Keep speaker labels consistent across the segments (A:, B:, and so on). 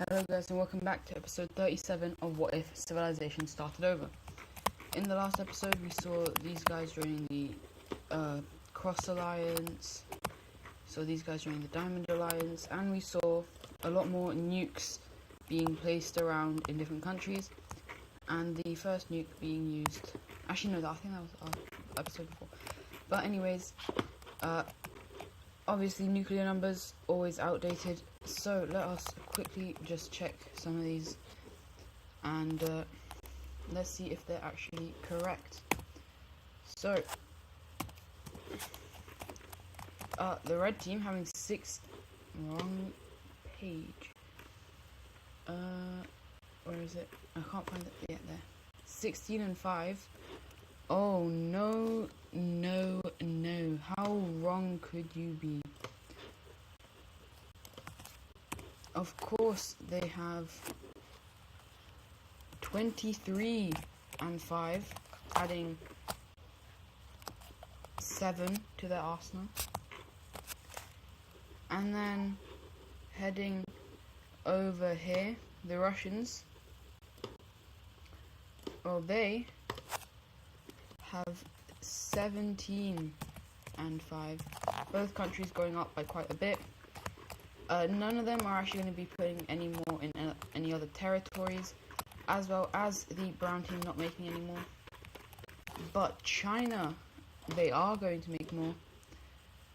A: Hello guys and welcome back to episode 37 of What If Civilization Started Over. In the last episode we saw these guys joining the Cross Alliance, these guys joining the Diamond Alliance, and we saw a lot more nukes being placed around in different countries, and the first nuke being used, actually no, I think that was our episode before, but anyways, obviously nuclear numbers always outdated, so let us quickly just check some of these and let's see if they're actually correct. So the red team having wrong page, where is it? I can't find it yet. There, 16 and 5. Oh no, how wrong could you be? Of course they have 23 and 5, adding 7 to their arsenal. And then heading over here, the Russians, well, they have 17 and 5. Both countries going up by quite a bit. None of them are actually going to be putting any more in any other territories, as well as the brown team not making any more. But China, they are going to make more,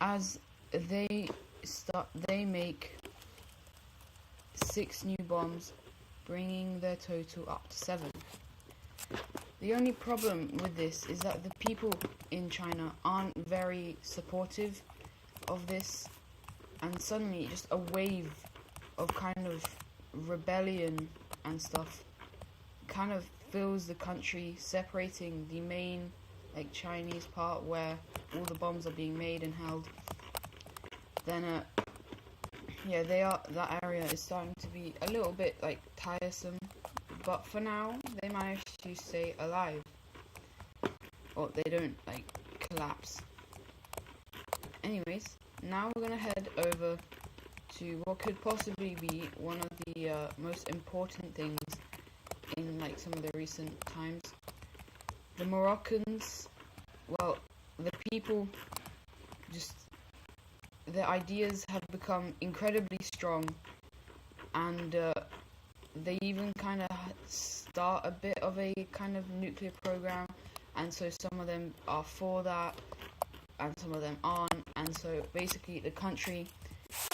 A: as they make 6 new bombs, bringing their total up to 7. The only problem with this is that the people in China aren't very supportive of this, and suddenly just a wave of kind of rebellion and stuff kind of fills the country, separating the main Chinese part where all the bombs are being made and held. Then that area is starting to be a little bit tiresome, but for now they managed to stay alive, or they don't collapse. Anyways, now we're gonna head over to what could possibly be one of the most important things in some of the recent times. The Moroccans, well, the people, just their ideas have become incredibly strong, and they even kind of start a bit of a kind of nuclear program, and so some of them are for that and some of them aren't, and so basically the country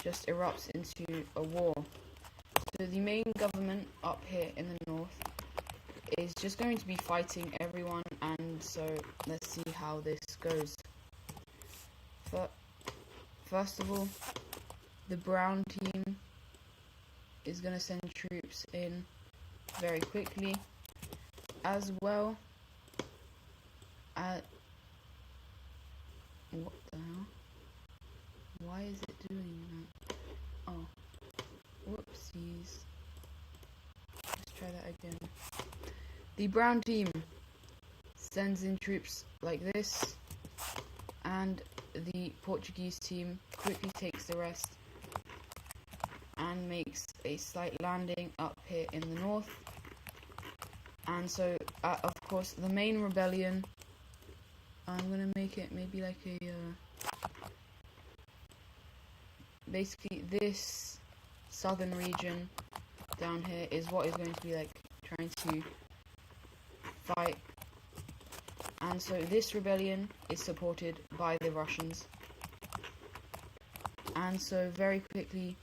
A: just erupts into a war. So the main government up here in the north is just going to be fighting everyone, and so let's see how this goes. First of all, the brown team is going to send troops in very quickly, as well as... What the hell? Why is it doing that? Oh, whoopsies. Let's try that again. The brown team sends in troops like this, and the Portuguese team quickly takes the rest and makes a slight landing up here in the north. And so, of course, the main rebellion, I'm gonna make it maybe basically this southern region down here is what is going to be trying to fight. And so this rebellion is supported by the Russians, and so very quickly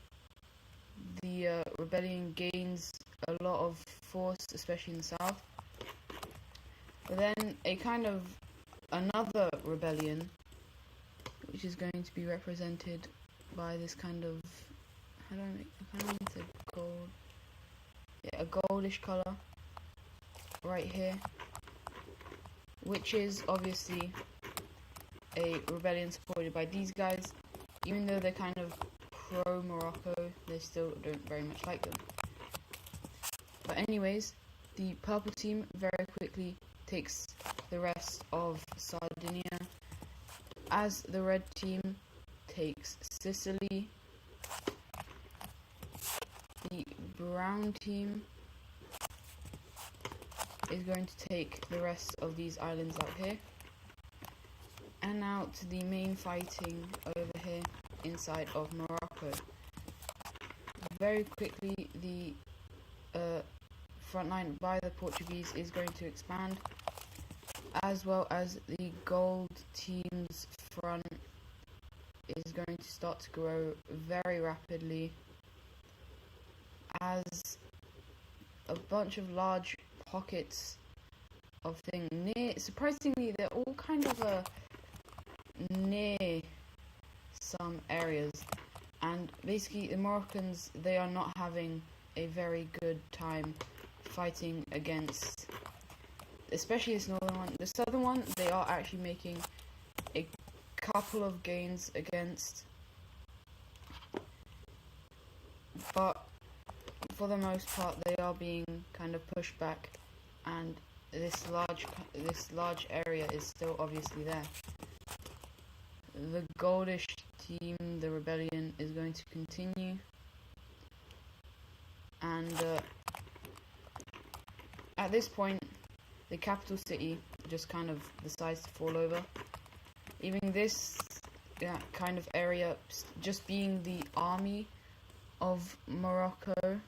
A: the rebellion gains a lot of force, especially in the south. But then a kind of another rebellion, which is going to be represented by this kind of, how do I make it gold? Yeah, a goldish color right here, which is obviously a rebellion supported by these guys. Even though they're kind of pro-Morocco, they still don't very much like them. But anyways, the purple team very quickly takes the rest of Sardinia, as the red team takes Sicily. The brown team is going to take the rest of these islands out here. And now to the main fighting over here inside of Morocco. Very quickly, the front line by the Portuguese is going to expand, as well as the gold team's front is going to start to grow very rapidly, as a bunch of large pockets of things near, surprisingly they're all kind of near some areas, and basically the Moroccans, they are not having a very good time fighting against, especially this northern one. The southern one, they are actually making a couple of gains against, but for the most part they are being kind of pushed back, and this large area is still obviously there. The goldish team, the rebellion, is going to continue, and at this point the capital city just kind of decides to fall over, leaving this kind of area just being the army of Morocco.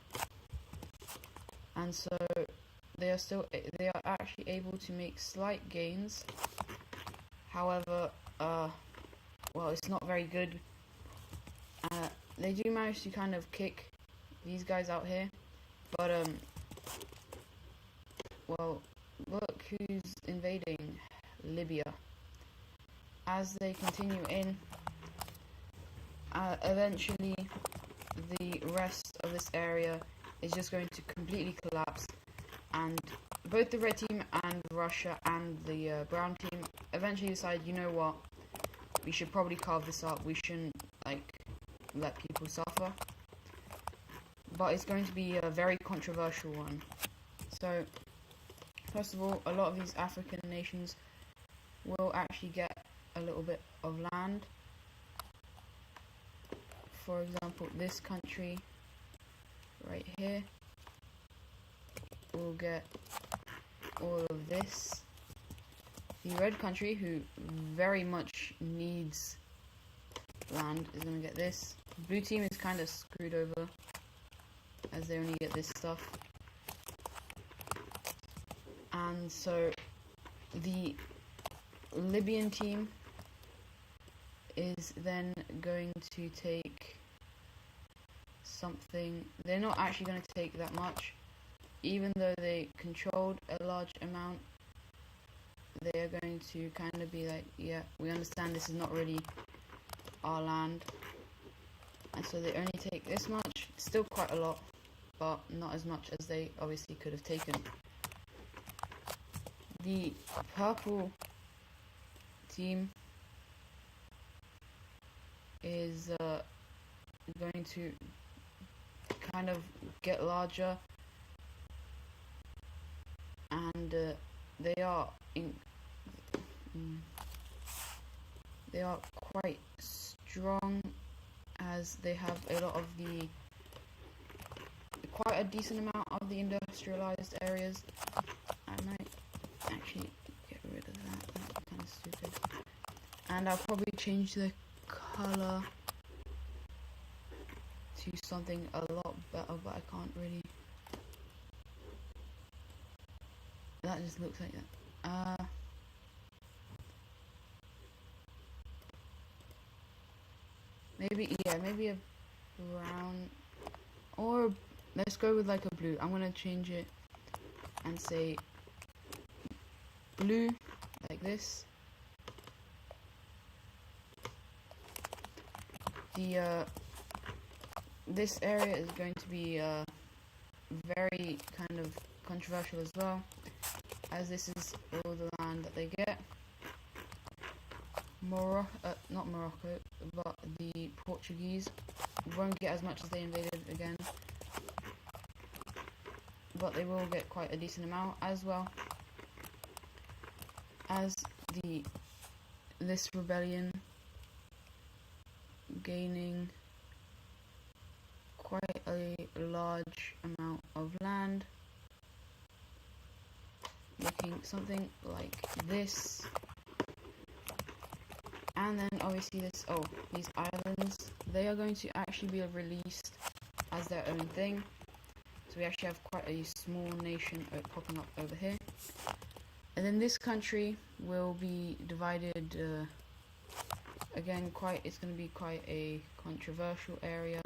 A: And so they are actually able to make slight gains. However, well, it's not very good. They do manage to kind of kick these guys out here, but well, look who's invading Libya. As they continue in, eventually the rest of this area is just going to completely collapse, and both the red team and Russia and the brown team eventually decide, you know what, we should probably carve this up, we shouldn't let people suffer. But it's going to be a very controversial one. So first of all, a lot of these African nations will actually get a little bit of land. For example, this country right here will get all of this. The red country, who very much needs land, is going to get this. Blue team is kind of screwed over, as they only get this stuff. And so the Libyan team is then going to take something. They're not actually going to take that much, even though they controlled a large amount. They are going to kind of be like, yeah, we understand this is not really our land, and so they only take this much. Still quite a lot, but not as much as they obviously could have taken. The purple team is going to kind of get larger, and they are quite strong, as they have a lot of quite a decent amount of the industrialized areas. I might actually get rid of that. That's kind of stupid. And I'll probably change the color to something a lot better, but I can't really. That just looks like that. Maybe a brown, or let's go with like a blue. I'm gonna change it and say blue, like this. This area is going to be very kind of controversial as well, as this is all the land that they get. Not Morocco, but the Portuguese won't get as much as they invaded again, but they will get quite a decent amount, as well as this rebellion gaining quite a large large amount of land, looking something like this. And then obviously these islands, they are going to actually be released as their own thing. So we actually have quite a small nation popping up over here. And then this country will be divided, again, it's going to be quite a controversial area,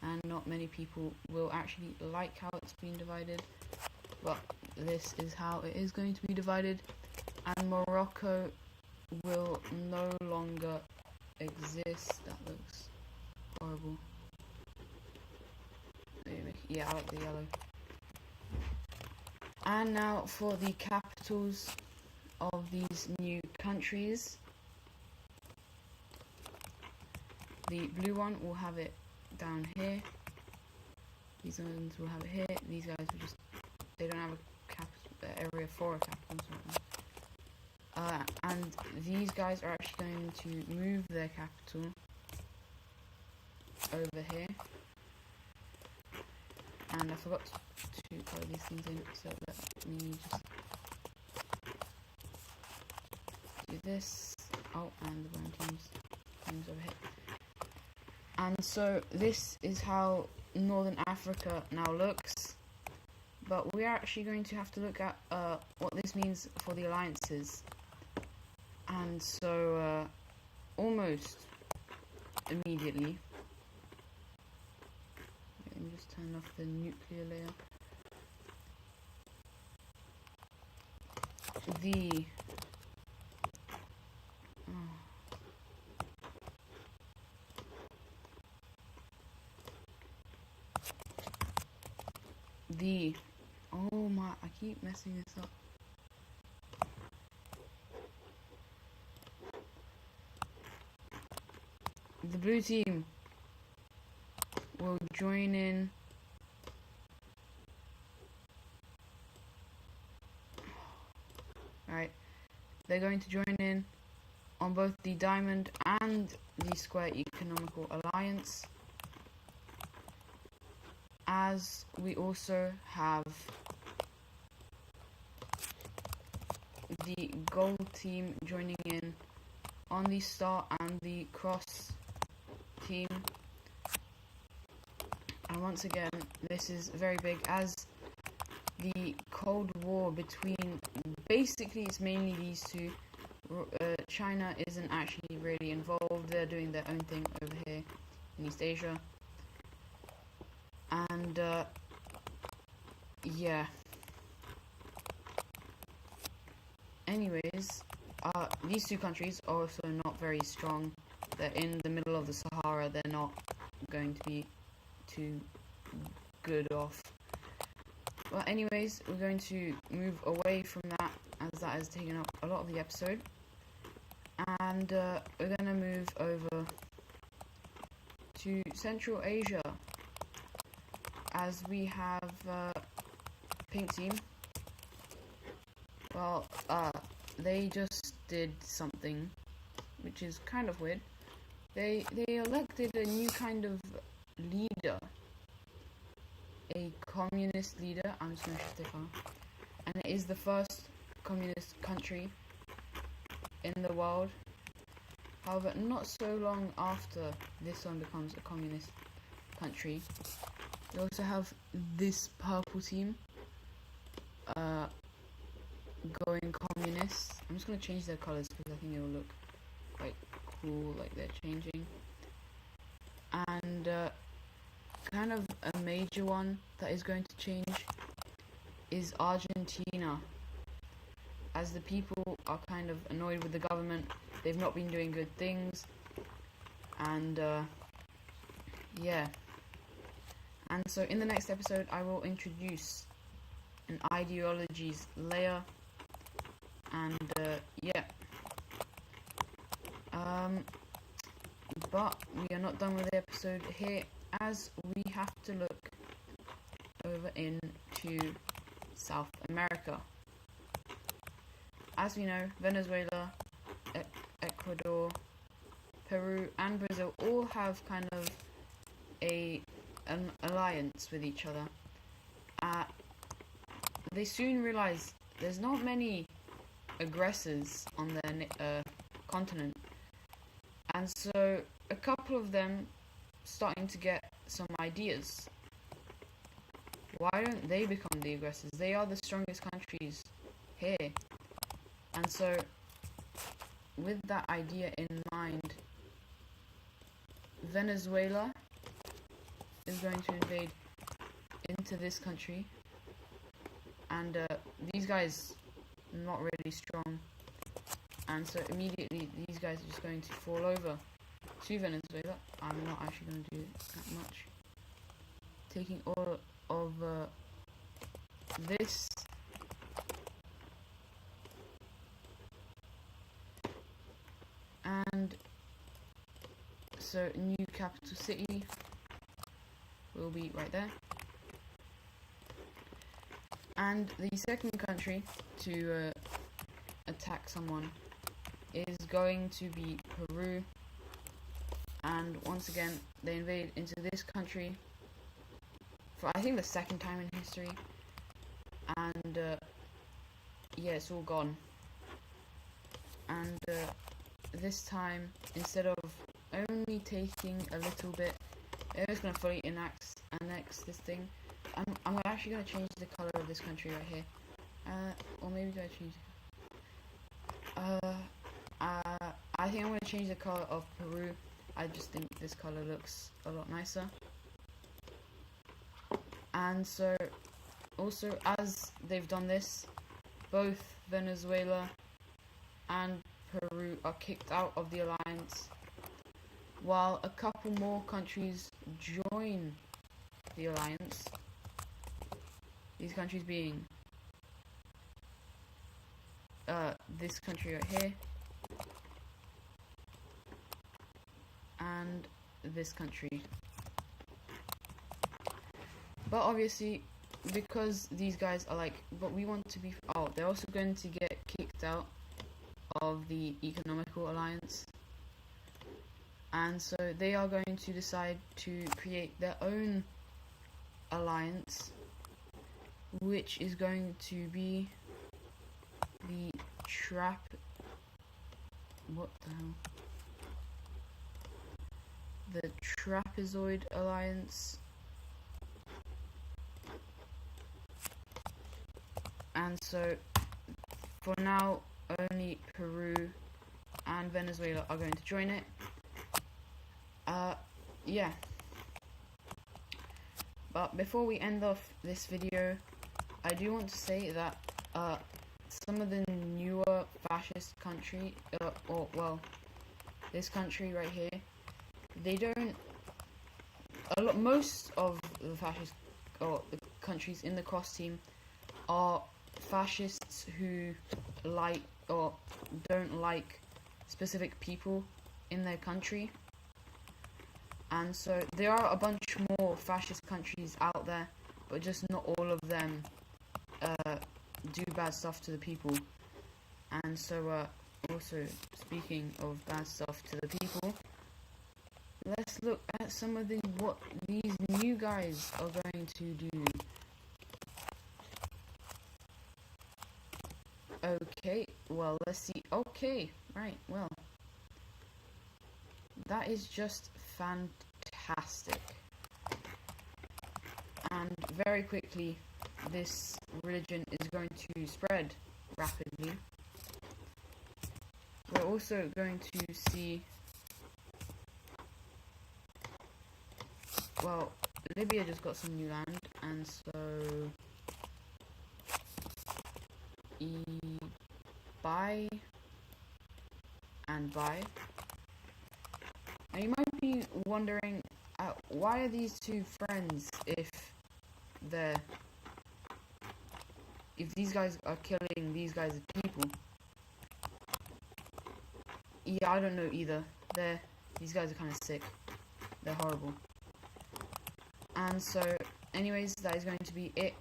A: and not many people will actually like how it's been divided, but this is how it is going to be divided. And Morocco will no longer exist. That looks horrible. Yeah, I like the yellow. And now for the capitals of these new countries. The blue one will have it down here. These ones will have it here. These guys will they don't have a capital area for a capital. And these guys are actually going to move their capital over here. And I forgot to color these things in, so let me just do this. Oh, and the brown teams over here. And so this is how Northern Africa now looks. But we're actually going to have to look at what this means for the alliances. And so almost immediately, let me just turn off the nuclear layer. Oh my, I keep messing this up. The blue team will join in. Right, they're going to join in on both the Diamond and the Square Economical Alliance, as we also have the Gold team joining in on the Star and the Cross team. And once again, this is very big, as the Cold War between, basically it's mainly these two. China isn't actually really involved. They're doing their own thing over here in East Asia. And yeah. Anyways, these two countries are also not very strong. They're in the middle of the Sahara. They're not going to be too good off. Well, anyways, we're going to move away from that, as that has taken up a lot of the episode. And we're going to move over to Central Asia, as we have Pink Team. Well, they just did something which is kind of weird. They elected a new kind of leader, a communist leader. I'm just going to shift it on. And it is the first communist country in the world. However, not so long after this one becomes a communist country, we also have this purple team going communist. I'm just going to change their colors because I think it will look quite cool, like they're changing. And kind of a major one that is going to change is Argentina, as the people are kind of annoyed with the government. They've not been doing good things, and yeah. And so in the next episode I will introduce an ideologies layer, and yeah. But we are not done with the episode here, as we have to look over into South America. As we know, Venezuela, Ecuador, Peru and Brazil all have kind of a an alliance with each other, they soon realize there's not many aggressors on their continent, and so a couple of them starting to get some ideas. Why don't they become the aggressors? They are the strongest countries here. And so, with that idea in mind, Venezuela is going to invade into this country. And these guys are not really strong. And so immediately these guys are just going to fall over to Venezuela. I'm not actually going to do that much. Taking all of this. And so new capital city will be right there. And the second country to attack someone is going to be Peru. And once again, they invade into this country for I think the second time in history. And yeah, it's all gone. And this time, instead of only taking a little bit, they're just going to fully annex this thing. I'm actually going to change the color of this country right here. Or maybe do I change I think I'm going to change the color of Peru. I just think this color looks a lot nicer. And so, also, as they've done this, both Venezuela and Peru are kicked out of the alliance, while a couple more countries join the alliance. These countries being this country right here, and this country. But obviously, because these guys are like, but we want to be, oh, they're also going to get kicked out of the economical alliance. And so they are going to decide to create their own alliance, which is going to be the what the hell? The Trapezoid Alliance. And so, for now, only Peru and Venezuela are going to join it. Yeah. But before we end off this video, I do want to say that some of the newer fascist country, this country right here, they don't. Most of the fascist or the countries in the cross team are fascists who like or don't like specific people in their country. And so there are a bunch more fascist countries out there, but just not all of them do bad stuff to the people. And so also speaking of bad stuff to the people, let's look at some of what these new guys are going to do. Okay, well, let's see. Okay, right, well, that is just fantastic. And very quickly, this religion is going to spread rapidly. We're also going to see, well, Libya just got some new land, and so buy and buy. Now you might be wondering, why are these two friends if these guys are killing these guys' people? Yeah, I don't know either. These guys are kind of sick. They're horrible. And so, anyways, that is going to be it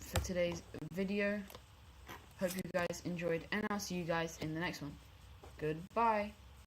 A: for today's video. Hope you guys enjoyed, and I'll see you guys in the next one. Goodbye.